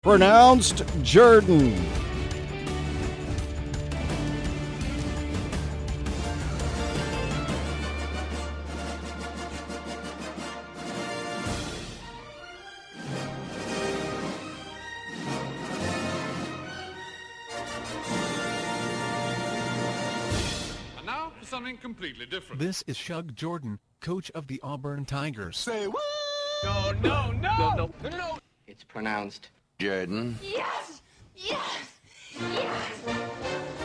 Pronounced Jordan. And now for something completely different. This is Shug Jordan, coach of the Auburn Tigers. Say what? No. It's pronounced Jordan. Yes!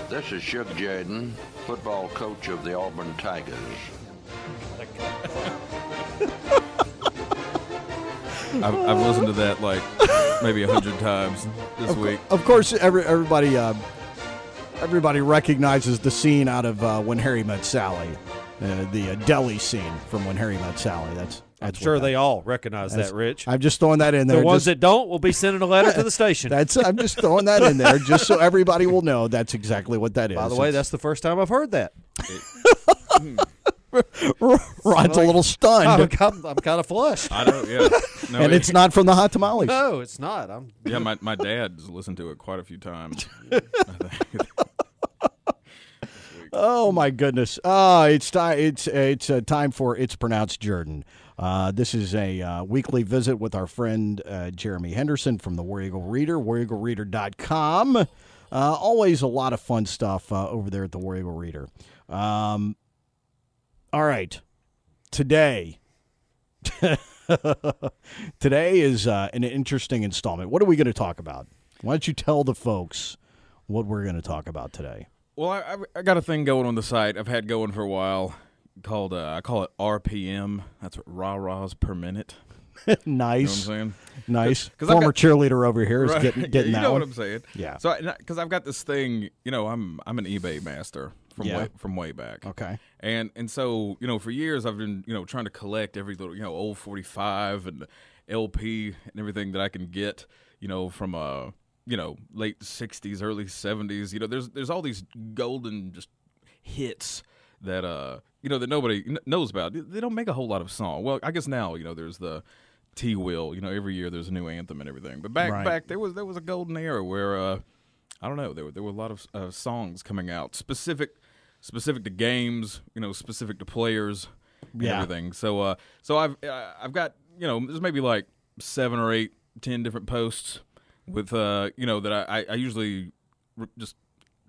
This is Shug Jordan, football coach of the Auburn Tigers. I've listened to that like maybe 100 times this week. Of course, everybody recognizes the scene out of When Harry Met Sally, the deli scene from When Harry Met Sally. That's I'm sure they all recognize that, Rich. I'm just throwing that in there. The ones that don't will be sending a letter to the station. I'm just throwing that in there just so everybody will know that's exactly what that is. By the way, that's the first time I've heard that. Ron's a little stunned. I'm kind of flushed. I know, yeah. No, and it's not from the Hot Tamales. No, it's not. Yeah, my dad's listened to it quite a few times. Oh my goodness! It's time for It's Pronounced Jordan. This is a weekly visit with our friend Jeremy Henderson from the War Eagle Reader, WarEagleReader.com. Always a lot of fun stuff over there at the War Eagle Reader. All right, today is an interesting installment. What are we going to talk about? Why don't you tell the folks what we're going to talk about today? Well, I got a thing going on the site I've had going for a while called, I call it RPM. That's what rah-rahs per minute. Nice. You know what I'm saying? Nice. Cause Former cheerleader over here is right, getting you that know one. what I'm saying? Yeah. So, because I've got this thing, I'm an eBay master from way back. Okay. And so, for years I've been, trying to collect every little, old 45 and LP and everything that I can get, from late 60s, early 70s. There's all these golden just hits that that nobody knows about. They don't make a whole lot of song. Well, I guess now, there's the T-Will, every year there's a new anthem and everything. But back there was a golden era where I don't know, there were a lot of songs coming out specific to games, specific to players and everything. So I've got, there's maybe like 7 or 8, 10 different posts with that I usually just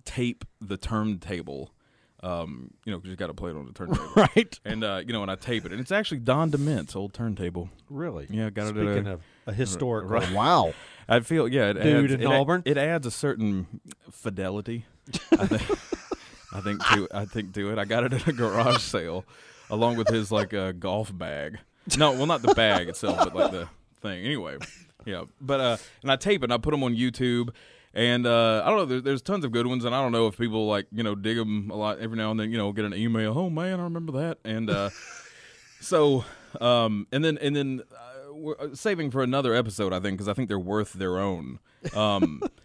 tape the turntable, because you got to play it on the turntable, right? And and I tape it, and it's actually Don DeMent's old turntable. Really? Yeah, got Speaking it. Speaking of a historic, right. Wow. I feel dude in Auburn. It adds a certain fidelity. I think to it. I got it at a garage sale, along with his golf bag. No, well, not the bag itself, but like the thing. Anyway. Yeah, but and I tape it and I put them on YouTube, and I don't know. There's tons of good ones, and I don't know if people dig them a lot. Every now and then, get an email. Oh man, I remember that, and so and then we're saving for another episode, I think, because I think they're worth their own.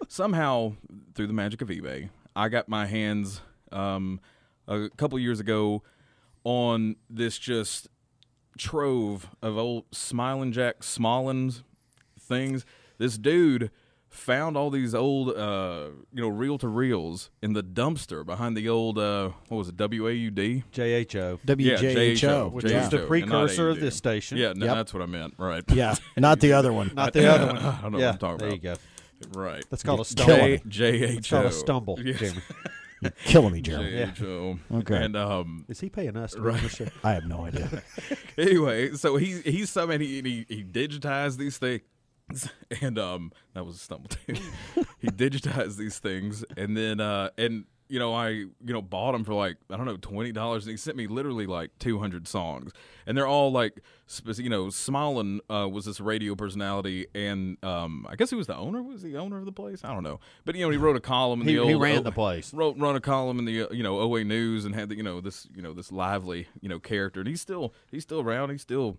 Somehow, through the magic of eBay, I got my hands a couple years ago on this just trove of old Smiling Jack Smallins things. This dude found all these old reel-to-reels in the dumpster behind the old what was it, WAUD? JHO. WJHO. Which is the precursor of this station. Yeah, no, that's what I meant. Right. Yeah, not the other one. Not the other one. I don't know what I'm talking there about. you go. Right. That's called a stumble. JHO. It's called a stumble, Yes. Jamie. You're killing me, Jeremy. JHO. Okay. And is he paying us? Right. I have no idea. Anyway, so he somehow he digitized these things. And that was a stumble too. He digitized these things, and then I bought them for like, I don't know, $20, and he sent me literally like 200 songs, and they're all like, Smolin was this radio personality, and I guess he was the owner. Was he the owner of the place? I don't know, but he wrote a column in the old. He ran the place. Run a column in the OA News, and had this lively character, and he's still around. He's still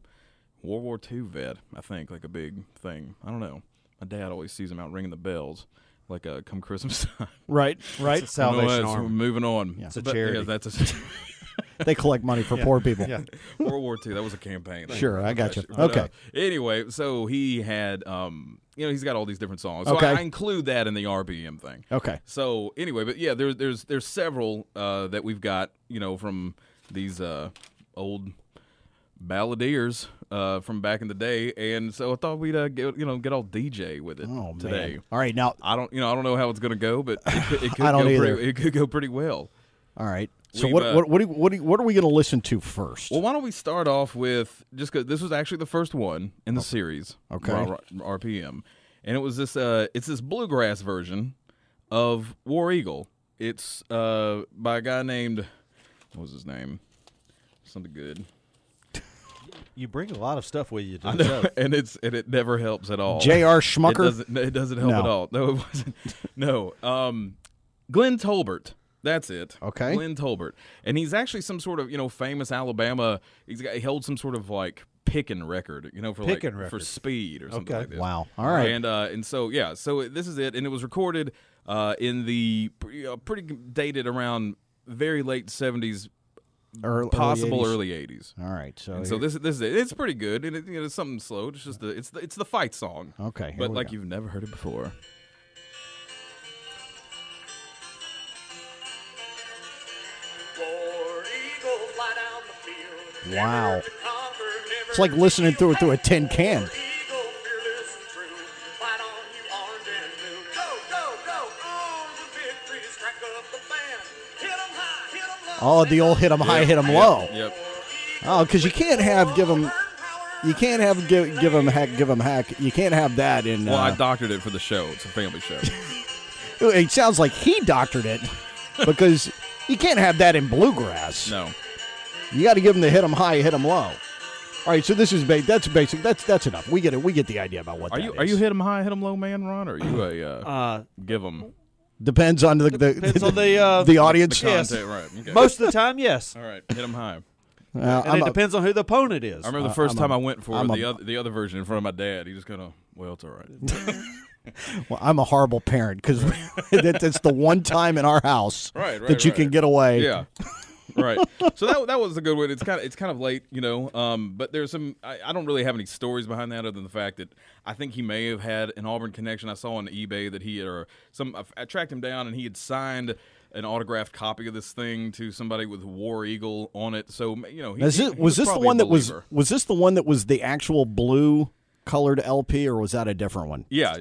World War II vet, I think, like a big thing. I don't know. My dad always sees him out ringing the bells, like come Christmas time. Right. It's a Salvation So Army. moving on. Yeah. It's a charity. Yeah, that's a They collect money for poor people. Yeah. World War II. That was a campaign. Sure, I got you. But, Okay. Anyway, so he had, he's got all these different songs. So Okay. I include that in the RPM thing. Okay. So anyway, but yeah, there's several that we've got, from these old balladeers from back in the day, and so I thought we'd get all DJ with it Oh, today. man. All right, now, I don't know how it's gonna go, but it could I don't go either. it could go pretty well. all right. So We've, what are we going to listen to first? Well, why don't we start off with just 'cause this was actually the first one in the series, Okay. RPM, and it was this it's this bluegrass version of War Eagle. It's by a guy named, what was his name? Something good. You bring a lot of stuff with you to I the know, show. and it never helps at all. J.R. Schmucker? It doesn't help No. at all. No, it wasn't. No. Glenn Tolbert. That's it. Okay. Glenn Tolbert. And he's actually some sort of, famous Alabama. He held some sort of like picking record, for Picking for record. speed or something Okay. like this. Wow. All right. And so yeah, so this is it, and it was recorded in the pretty dated around very late 70s, possible 80s. early 80s. All right. So, And so this is it. It's pretty good, and it's something slow. It's just it's the fight song. Okay, here but we like go. you've never heard it before. Wow. It's like listening through a tin can. Oh, the old hit 'em high, hit 'em low. Yep. Oh, because you can't have give 'em You can't have give them heck. You can't have that in. Well, I doctored it for the show. It's a family show. It sounds like he doctored it because you can't have that in bluegrass. No. You got to give them the hit them high, hit them low. All right, so this is that's basic. That's enough. We get it. We get the idea about what Are that you is. are you hit 'em high, hit 'em low, man, Ron? Or are you a give 'em Depends on the Depends on the the audience. Yes. content? Right. Okay. Most of the time, yes. All right. Hit 'em high. And it depends on who the opponent is. I remember the first time I went for I'm the other version in front of my dad. He just kind of, well, it's all right. Well, I'm a horrible parent because it's the one time in our house Right, that you can get away. Yeah. Right. So that was a good one. It's kind of late, but there's some I don't really have any stories behind that other than the fact that I think he may have had an Auburn connection. I saw on eBay that I tracked him down and he had signed an autographed copy of this thing to somebody with War Eagle on it. So, Was this the one that was this the one that was the actual blue colored LP, or was that a different one? Yeah.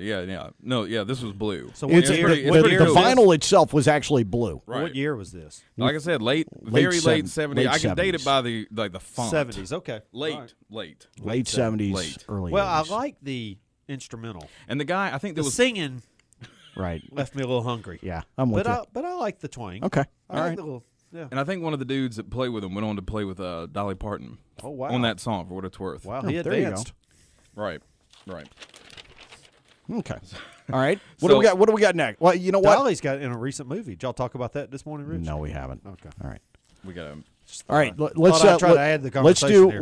No, yeah, this was blue. So It's, what year? the, What the year was this? vinyl itself was actually blue. Right. What year was this? Like I said, very late 70s. late I can date 70s. it by the font. 70s. Okay. Late, All right. late. Late 70s, Late. early Well, 80s. I like the instrumental. And the guy, I think The there was singing Right. left me a little hungry. Yeah, I'm with But I like the twang. you. Okay. I All like right. the little, yeah. And I think one of the dudes that played with him went on to play with Dolly Parton. Oh, wow. On that song, for what it's worth. Wow, Oh, he there you go. advanced. Right. Okay. All right. What do we got? What do we got next? Well, you know what? Dolly's got in a recent movie. Did y'all talk about that this morning, Rich? No, we haven't. Okay. All right. We got to. All right. Let's I'd try to add the let's conversation here.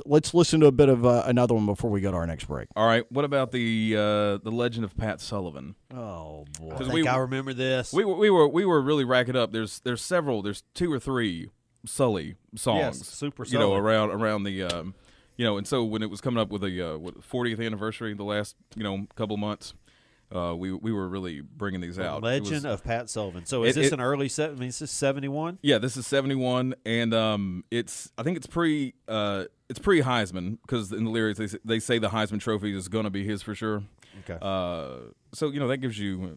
let's listen to a bit of another one before we go to our next break. All right. What about the Legend of Pat Sullivan? Oh boy. I 'Cause think I remember this. We were really racking up. There's several. There's 2 or 3 Sully songs. Yes, super You know, Sully. around the and so when it was coming up with the 40th anniversary, the last couple months, we were really bringing these out. It was- Legend of Pat Sullivan. So is this an early set? I mean, is this 71? Yeah, this is 71, and I think it's pre Heisman, because in the lyrics they say the Heisman Trophy is going to be his for sure. Okay. So that gives you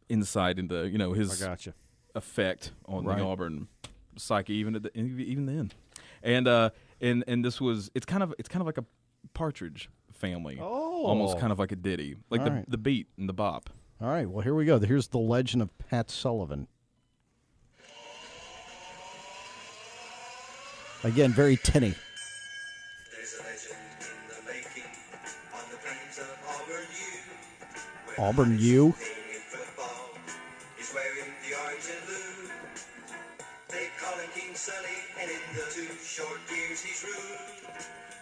insight into his I got you. effect on Right. the Auburn psyche even then, and this was it's kind of like a Partridge Family, almost kind of like a ditty, like All right. the beat and the bop. All right. Well, here we go. Here's the Legend of Pat Sullivan. Again, very tinny. There's a legend in the making on the plains of Auburn U. Auburn U. Playing in football is wearing the orange and blue. They call him King Sully, and in the 2 short years he's ruled.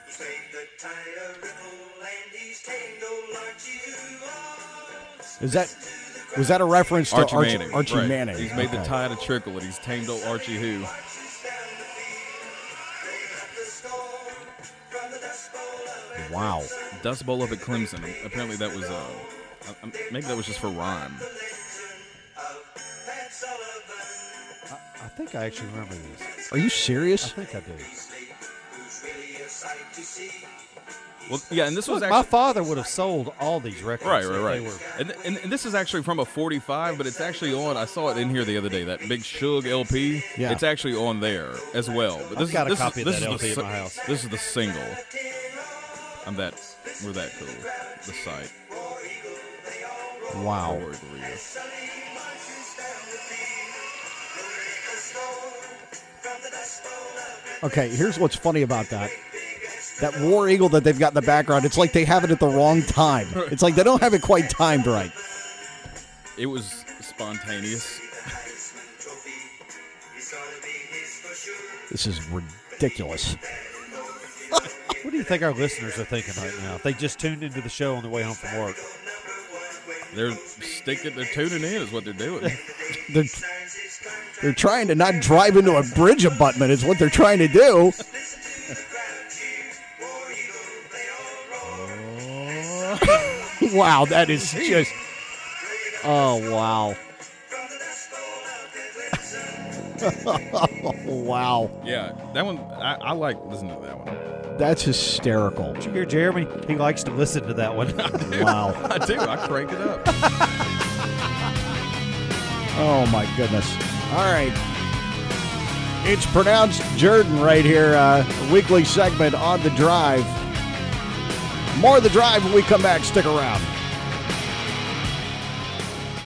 He's made the tide a ripple, and he's tamed old Archie, who owns. Is that Was that a reference to Archie Manning. Archie Right. Manning? He's made the Okay. tide to trickle, and he's tamed old Archie who. Wow. Dust Bowl up at Clemson. Apparently that was maybe that was just for rhyme. I think I actually remember this. Are you I serious? think I do. Well, yeah, and this was Look, my actually father would have sold all these records. right. if they were- And this is actually from a 45, but it's actually on. I saw it in here the other day. That Big Suge LP. Yeah. It's actually on there as well. But this I've got a is, copy of this that is LP the, in my house. This is the single. We're that cool. The site. Wow. War Eagle Radio. Okay, here's what's funny about that. That War Eagle that they've got in the background, it's like they have it at the wrong time. It's like they don't have it quite timed right. It was spontaneous. This is ridiculous. What do you think our listeners are thinking right now? If they just tuned into the show on their way home from work. They're tuning in is what they're doing. They're trying to not drive into a bridge abutment is what they're trying to do. Wow, that is just... Oh, wow. Wow. Yeah, that one, I like listening to that one. That's hysterical. Did you hear Jeremy? He likes to listen to that one. Wow. I do. I crank it up. Oh, my goodness. All right. It's pronounced Jordan right here. A weekly segment on The Drive. More of The Drive when we come back. Stick around.